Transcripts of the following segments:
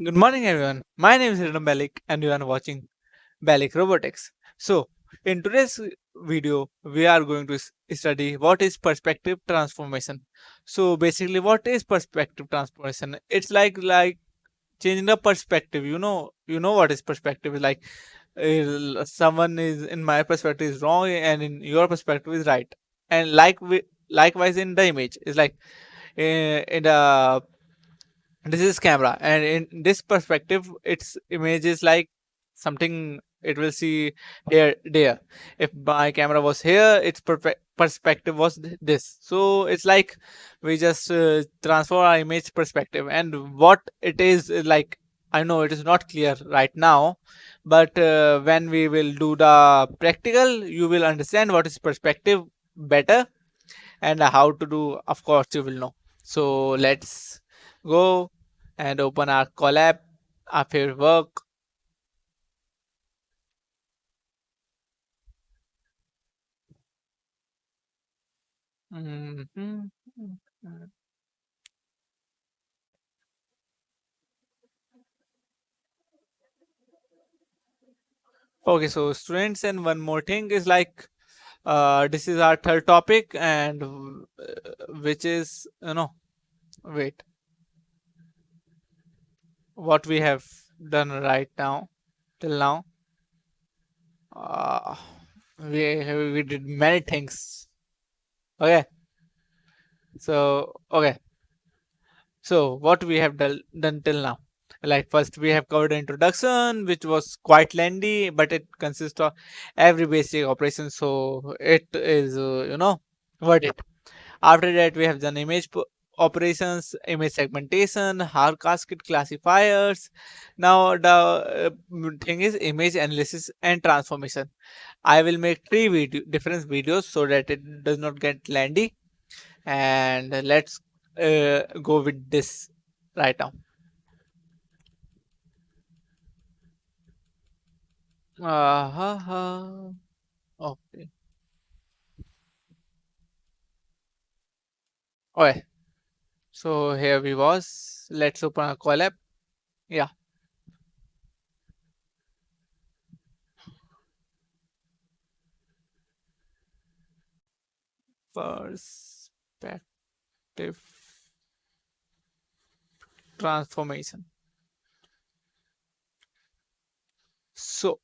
Good morning, everyone. My name is Mr.Bellic, and you are watching Bellic Robotics. So, in today's video, we are going to study what is perspective transformation. So, basically, what is perspective transformation? It's like changing the perspective. You know what is perspective? Like someone is in my perspective is wrong, and in your perspective is right. And likewise in the image, it's like in the this is camera, and in this perspective its image is like something it will see here there. If my camera was here, its perspective was this. So it's like we just transfer our image perspective, and what it is like, I know it is not clear right now, but when we will do the practical, you will understand what is perspective better, and how to do, of course you will know. So let's go and open our collab, our favorite work. Mhm. Okay, so students, and one more thing is like this is our third topic, and which is wait, what we have done right now till now. uh, we did many things. Okay, okay, so what we have done till now, like first we have covered the introduction, which was quite lengthy, but it consists of every basic operation, so it is worth it. After that we have done operations, image segmentation, hierarchical classifiers. Now the thing is image analysis and transformation. I will make three different videos so that it does not get lengthy, and let's go with this right now. Okay. Okay. So here we was. Let's open a collab. Yeah. Perspective transformation. So,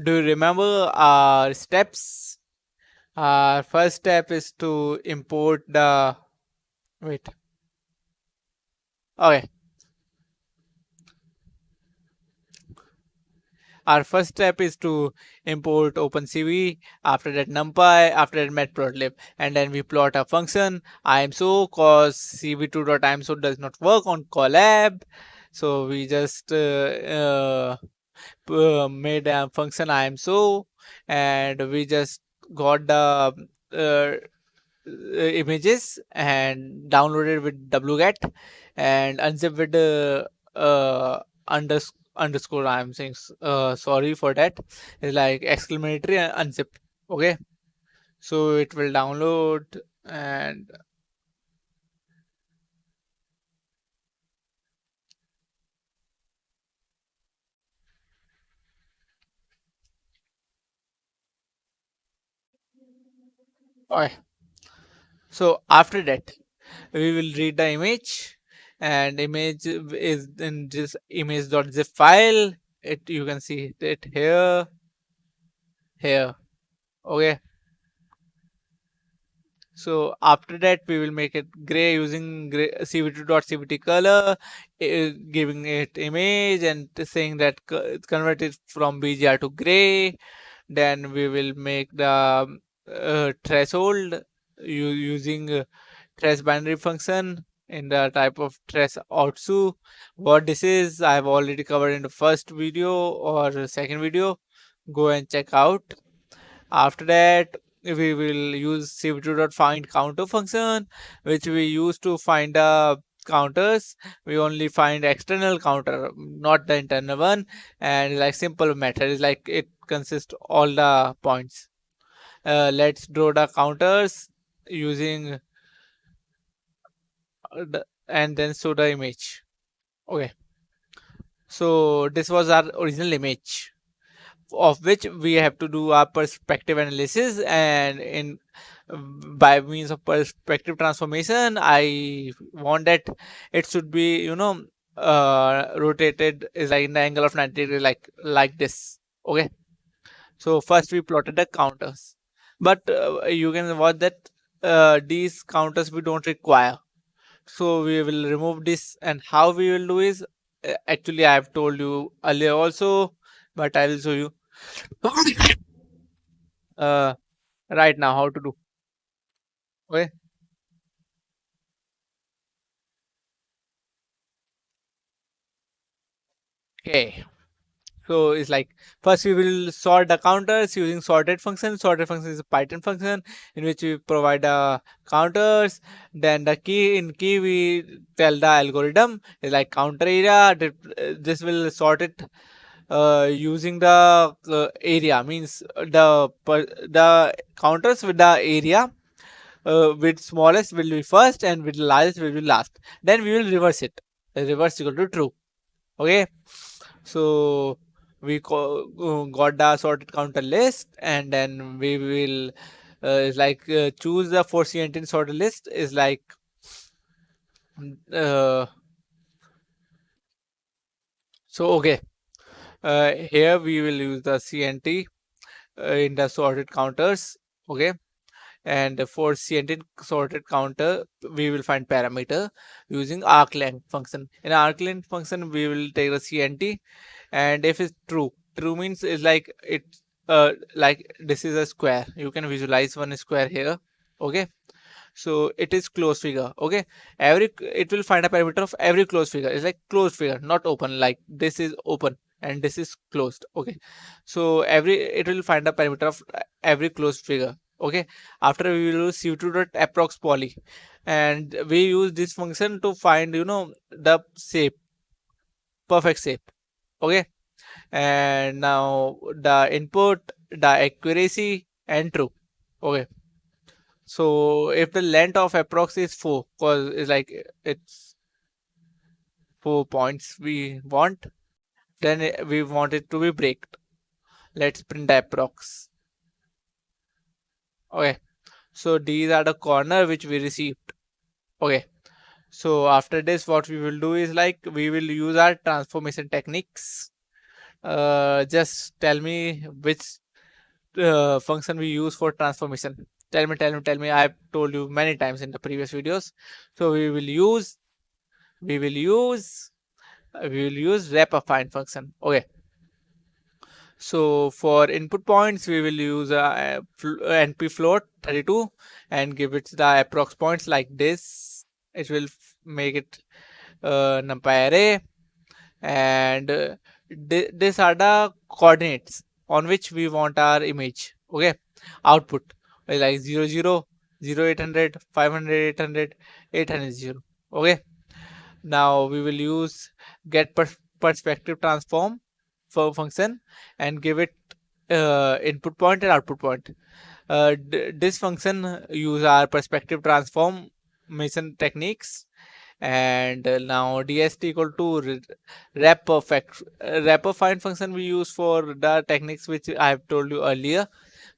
do you remember our steps? Our first step is to import the. Wait. Okay. Our first step is to import OpenCV, after that NumPy, after that matplotlib, and then we plot a function imso, cause cv2.imso does not work on Colab. So we just made a function imso, and we just got the images and downloaded with wget, and unzip with underscore. I'm saying sorry for that. It's like exclamatory and unzip. Okay, so it will download, and okay. So after that we will read the image, and image is in this image.zip file. It, you can see it here. Okay, so after that we will make it gray using gray cv2.cvt color, giving it image and saying that it's converted from bgr to gray. Then we will make the threshold using trace binary function in the type of trace outsu. What this is, I've already covered in the first video or second video. Go and check out. After that we will use cv2.find counter function, which we use to find the counters. We only find external counter, not the internal one. And like simple method is like it consists all the points. Let's draw the counters using and then show the image. Okay, So this was our original image, of which we have to do our perspective analysis, and in by means of perspective transformation I want that it should be, rotated is like in the angle of 90 degree, like this. Okay, so first we plotted the counters, but you can watch that these counters we don't require, so we will remove this. And how we will do is, actually I have told you earlier also, but I will show you uh, right now how to do. Okay. Okay. So it's like, first we will sort the counters using sorted function. Sorted function is a Python function in which we provide counters. Then the key, in key we tell the algorithm is like counter area. This will sort it using the area, means the counters with the area, with smallest will be first and with largest will be last. Then we will reverse it. Reverse equal to true. Okay, so we got the sorted counter list, and then we will choose the for CNT sorted list is like, uh, so okay, here we will use the CNT in the sorted counters. Okay, and for CNT sorted counter we will find parameter using arc length function. In arc length function we will take the CNT, and if it's true means is like it, like this is a square, you can visualize one square here. Okay, so it is closed figure. Okay, it will find a parameter of every closed figure. It's like closed figure, not open, like this is open and this is closed. Okay, so it will find a parameter of every closed figure. Okay, after we will use c2 dot approx poly, and we use this function to find, the shape, perfect shape. Okay, and now the input, the accuracy and true. Okay, so if the length of approx is 4, because it's like it's 4 points we want, then we want it to be breaked. Let's print the approx. Okay, so these are the corner which we received. Okay, so after this what we will do is like we will use our transformation techniques. Just tell me which function we use for transformation. Tell me. I've told you many times in the previous videos. So we will use we will use wrap affine function. Okay, so for input points we will use np float 32 and give it the approx points like this. It will make it numpy array, and these are the coordinates on which we want our image. Okay, output like 0, 0, 0, 800, 500, 800, 800, 0. Okay, now we will use get perspective transform for function and give it input point and output point. This function use our perspective transformation techniques. And now dst equal to wrap perfect wrap affine function we use for the techniques which I have told you earlier,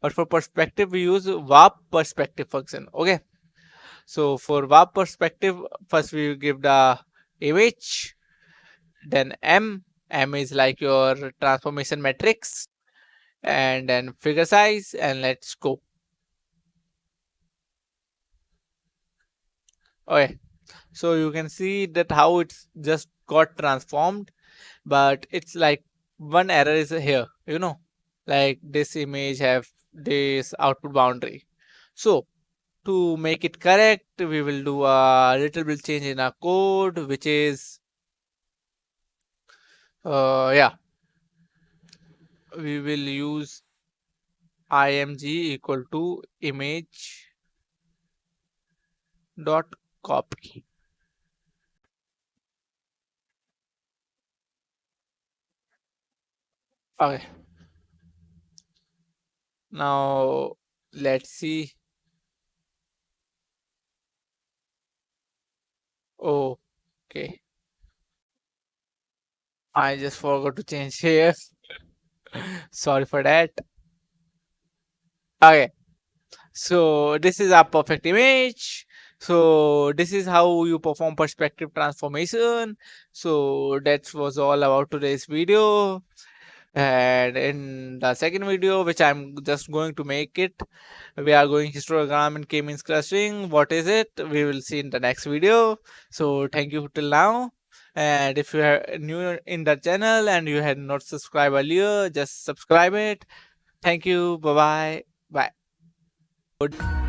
but for perspective we use warp perspective function. Okay, so for warp perspective, first we give the image, then m is like your transformation matrix, and then figure size, and let's go. Okay, so you can see that how it's just got transformed, but it's like one error is here, like this image have this output boundary. So to make it correct we will do a little bit change in our code, which is yeah, we will use img equal to image dot copy. Okay, now let's see. Okay, I just forgot to change here. Sorry for that. Okay. So this is our perfect image. So this is how you perform perspective transformation. So that was all about today's video. And in the second video, which I'm just going to make it, we are going histogram and k-means clustering. What is it? We will see in the next video. So thank you till now. And if you are new in the channel and you had not subscribed earlier, just subscribe it. Thank you. Bye bye. Bye. Good.